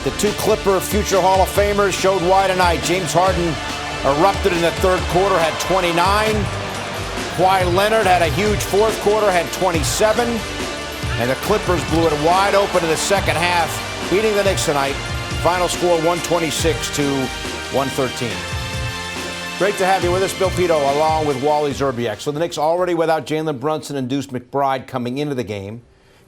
The two Clipper future Hall of Famers showed why tonight. James Harden erupted in the third quarter, had 29. Kawhi Leonard had a huge fourth quarter, had 27. And the Clippers blew it wide open in the second half, beating the Knicks tonight. Final score 126 to 113. Great to have you with us, Bill Pito, along with Wally Zerbiak. So the Knicks already without Jalen Brunson and Deuce McBride coming into the game.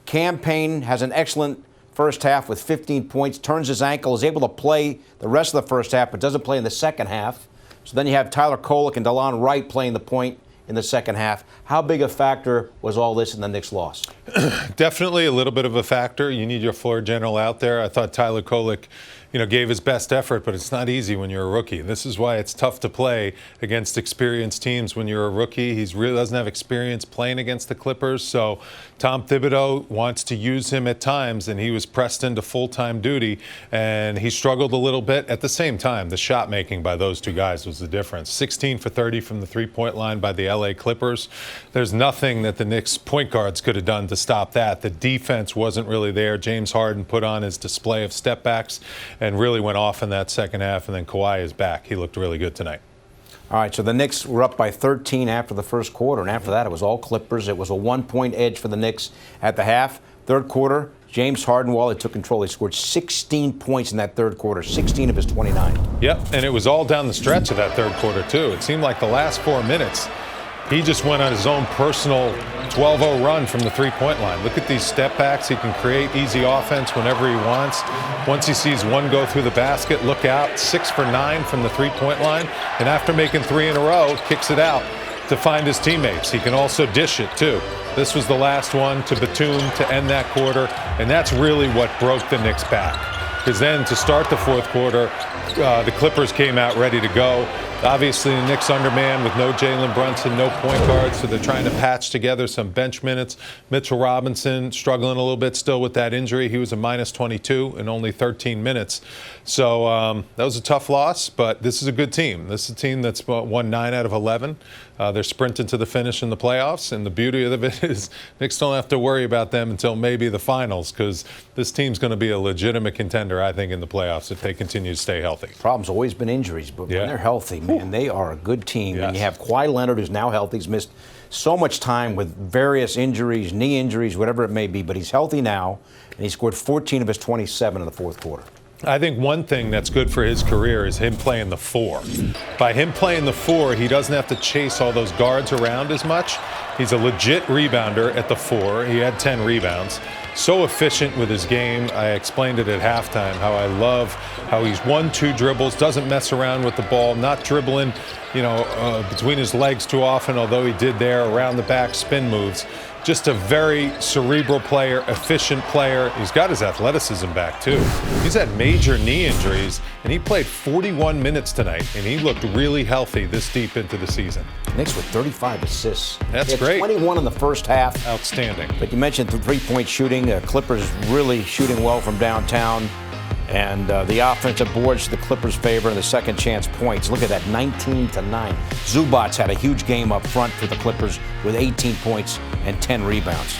Payne has an excellent first half with 15 points, turns his ankle, is able to play the rest of the first half, but doesn't play in the second half. So then you have Tyler Kolek and DeLon Wright playing the point in the second half. How big a factor was all this in the Knicks' loss? Definitely a little bit of a factor. You need your floor general out there. I thought Tyler Kolek, gave his best effort, but it's not easy when you're a rookie. This is why it's tough to play against experienced teams when you're a rookie. He really doesn't have experience playing against the Clippers, so Tom Thibodeau wants to use him at times, and he was pressed into full-time duty, and he struggled a little bit. At the same time, the shot making by those two guys was the difference. 16 for 30 from the three-point line by the LA Clippers. There's nothing that the Knicks point guards could have done to stop that. The defense wasn't really there. James Harden put on his display of step backs and really went off in that second half, and then Kawhi is back. He looked really good tonight. All right, so the Knicks were up by 13 after the first quarter, and after that it was all Clippers. It was a one-point edge for the Knicks at the half. Third quarter, James Harden, while he took control, he scored 16 points in that third quarter, 16 of his 29. Yep, and it was all down the stretch of that third quarter, too. It seemed like the last 4 minutes, he just went on his own personal 12-0 run from the three-point line. Look at these step backs. He can create easy offense whenever he wants. Once he sees one go through the basket, look out. 6 for 9 from the three-point line. And after making 3 in a row, kicks it out to find his teammates. He can also dish it, too. This was the last one to Batum to end that quarter. And that's really what broke the Knicks back. Because then to start the fourth quarter, the Clippers came out ready to go. Obviously, the Knicks undermanned with no Jalen Brunson, no point guard, so they're trying to patch together some bench minutes. Mitchell Robinson struggling a little bit still with that injury. He was a minus 22 in only 13 minutes. So that was a tough loss, but this is a good team. This is a team that's won 9 out of 11. They're sprinting to the finish in the playoffs, and the beauty of it is Knicks don't have to worry about them until maybe the finals, because this team's going to be a legitimate contender, I think, in the playoffs if they continue to stay healthy. Problem's always been injuries, but when they're healthy, man, they are a good team. Yes. And you have Kawhi Leonard, who's now healthy. He's missed so much time with various injuries, knee injuries, whatever it may be, but he's healthy now, and he scored 14 of his 27 in the fourth quarter. I think one thing that's good for his career is him playing the 4. By him playing the 4, he doesn't have to chase all those guards around as much. He's a legit rebounder at the 4. He had 10 rebounds. So efficient with his game. I explained it at halftime, how I love how he's 1-2 dribbles, doesn't mess around with the ball, not dribbling, between his legs too often, although he did there, around the back spin moves. Just a very cerebral player, efficient player. He's got his athleticism back, too. He's had major knee injuries, and he played 41 minutes tonight, and he looked really healthy this deep into the season. Knicks with 35 assists. That's great. 21 in the first half. Outstanding. But you mentioned the three-point shooting. Clippers really shooting well from downtown. And the offensive boards to the Clippers' favor and the second chance points. Look at that, 19-9. Zubac's had a huge game up front for the Clippers with 18 points and 10 rebounds.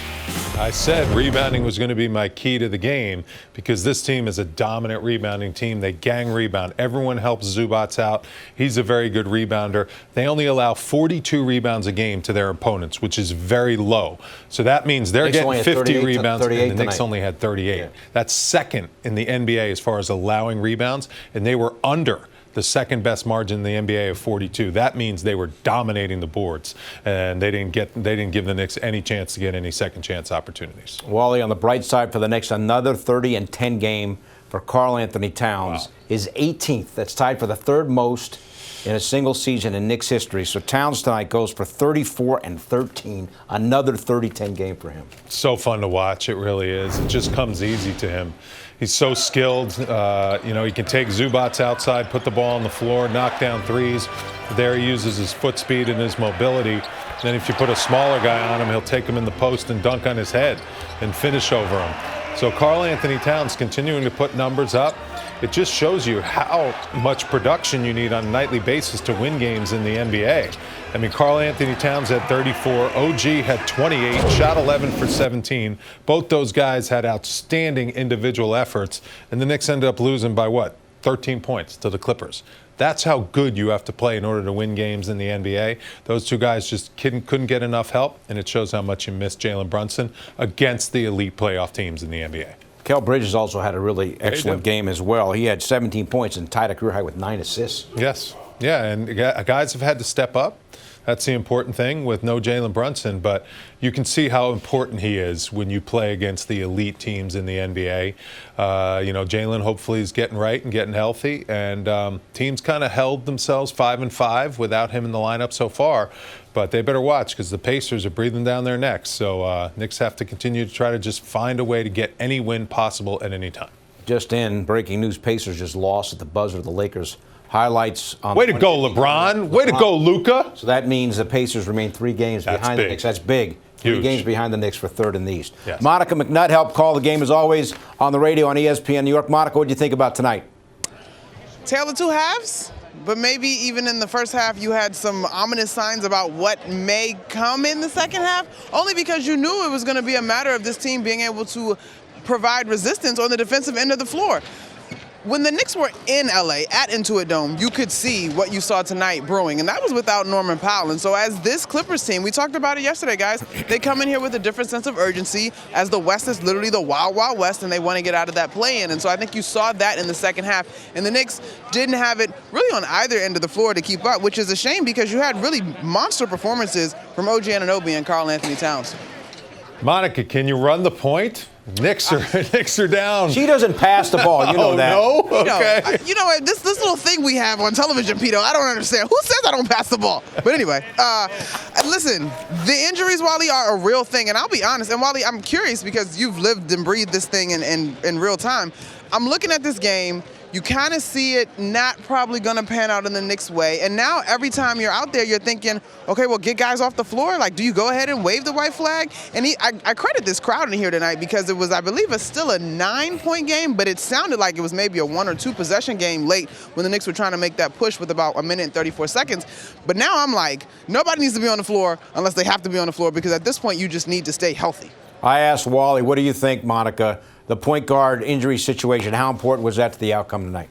I said rebounding was going to be my key to the game because this team is a dominant rebounding team. They gang rebound. Everyone helps Zubac out. He's a very good rebounder. They only allow 42 rebounds a game to their opponents, which is very low. So that means they're getting 50 rebounds, and the Knicks only had 38. Yeah. That's second in the NBA as far as allowing rebounds, and they were under the second best margin in the NBA of 42. That means they were dominating the boards, and they didn't give the Knicks any chance to get any second chance opportunities. Wally, on the bright side for the Knicks, another 30-10 game for Karl Anthony Towns. Wow. His 18th. That's tied for the third most in a single season in Knicks history. So Towns tonight goes for 34-13, another 30-10 game for him. So fun to watch, it really is. It just comes easy to him. He's so skilled. He can take Zubac outside, put the ball on the floor, knock down threes. There he uses his foot speed and his mobility. Then if you put a smaller guy on him, he'll take him in the post and dunk on his head and finish over him. So Karl Anthony Towns continuing to put numbers up. it just shows you how much production you need on a nightly basis to win games in the NBA. I mean, Karl Anthony Towns had 34, OG had 28, shot 11 for 17. Both those guys had outstanding individual efforts, and the Knicks ended up losing by what? 13 points to the Clippers. That's how good you have to play in order to win games in the NBA. Those two guys just couldn't get enough help, and it shows how much you miss Jalen Brunson against the elite playoff teams in the NBA. Kel Bridges also had a really excellent game as well. He had 17 points and tied a career high with 9 assists. Yes. Yeah, and guys have had to step up. That's the important thing with no Jalen Brunson, but you can see how important he is when you play against the elite teams in the NBA. Jalen hopefully is getting right and getting healthy, and teams kind of held themselves 5-5 without him in the lineup so far. But they better watch because the Pacers are breathing down their necks. So Knicks have to continue to try to just find a way to get any win possible at any time. Just in, breaking news, Pacers just lost at the buzzer to the Lakers. Highlights on way to go, LeBron. Way to go, Luka. So that means the Pacers remain 3 games behind the Knicks. That's big. 3 games behind the Knicks for third in the East. Yes. Monica McNutt helped call the game as always on the radio on ESPN New York. Monica, what do you think about tonight? Tale of two halves, but maybe even in the first half you had some ominous signs about what may come in the second half, only because you knew it was going to be a matter of this team being able to provide resistance on the defensive end of the floor. When the Knicks were in LA at Intuit Dome, you could see what you saw tonight brewing, and that was without Norman Powell. And so as this Clippers team, we talked about it yesterday, guys, they come in here with a different sense of urgency as the West is literally the wild, wild West, and they want to get out of that play-in. And so I think you saw that in the second half. And the Knicks didn't have it really on either end of the floor to keep up, which is a shame because you had really monster performances from OG Anunoby and Karl Anthony Towns. Monica, can you run the point? Knicks are down. She doesn't pass the ball. You know that. No? Okay. You know, this little thing we have on television, Pito, I don't understand. Who says I don't pass the ball? But anyway, listen, the injuries, Wally, are a real thing. And I'll be honest. And Wally, I'm curious because you've lived and breathed this thing in real time. I'm looking at this game. You kind of see it not probably going to pan out in the Knicks way. And now every time you're out there, you're thinking, okay, well, get guys off the floor. Like, do you go ahead and wave the white flag? And I credit this crowd in here tonight because it was, I believe, still a 9-point game, but it sounded like it was maybe a 1 or 2 possession game late when the Knicks were trying to make that push with about 1 minute and 34 seconds. But now I'm like, nobody needs to be on the floor unless they have to be on the floor because at this point, you just need to stay healthy. I asked Wally, what do you think, Monica? The point guard injury situation, how important was that to the outcome tonight?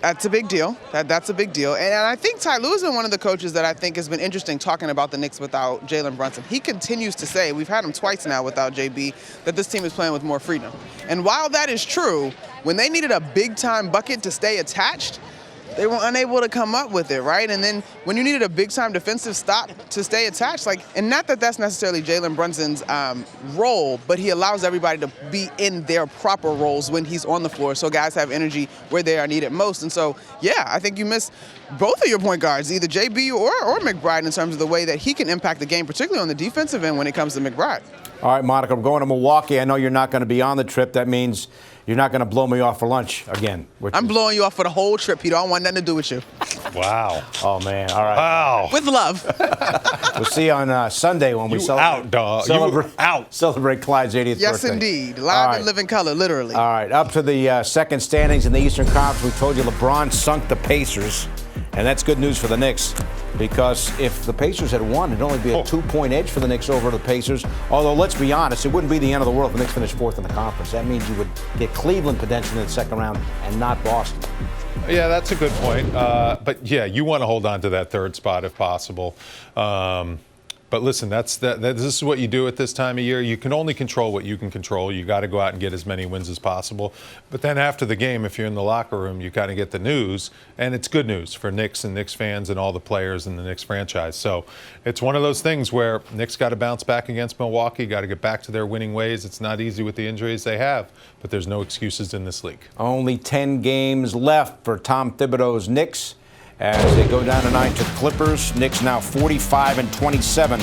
That's a big deal. That's a big deal. And I think Ty Lue's been one of the coaches that I think has been interesting talking about the Knicks without Jalen Brunson. He continues to say, we've had him twice now without JB, that this team is playing with more freedom. And while that is true, when they needed a big-time bucket to stay attached, they were unable to come up with it, right? And then when you needed a big-time defensive stop to stay attached, and not that that's necessarily Jalen Brunson's role, but he allows everybody to be in their proper roles when he's on the floor so guys have energy where they are needed most. And so, yeah, I think you miss both of your point guards, either JB or McBride, in terms of the way that he can impact the game, particularly on the defensive end when it comes to McBride. All right, Monica, I'm going to Milwaukee. I know you're not going to be on the trip. That means you're not going to blow me off for lunch again. I'm blowing you off for the whole trip, Peter. I don't want nothing to do with you. Wow. Oh, man. All right. Wow. With love. We'll see you on Sunday when we celebrate Clyde's 80th birthday. Yes, indeed. Live and live in color, literally. All right. Up to the second standings in the Eastern Conference. We told you LeBron sunk the Pacers. And that's good news for the Knicks because if the Pacers had won, it'd only be a 2-point edge for the Knicks over the Pacers. Although, let's be honest, it wouldn't be the end of the world if the Knicks finished 4th in the conference. That means you would get Cleveland potentially in the second round and not Boston. Yeah, that's a good point. But, yeah, you want to hold on to that third spot if possible. But listen, this is what you do at this time of year. You can only control what you can control. You got to go out and get as many wins as possible. But then after the game, if you're in the locker room, you got to get the news. And it's good news for Knicks and Knicks fans and all the players in the Knicks franchise. So it's one of those things where Knicks got to bounce back against Milwaukee, got to get back to their winning ways. It's not easy with the injuries they have, but there's no excuses in this league. Only 10 games left for Tom Thibodeau's Knicks as they go down tonight to Clippers. Knicks now 45-27.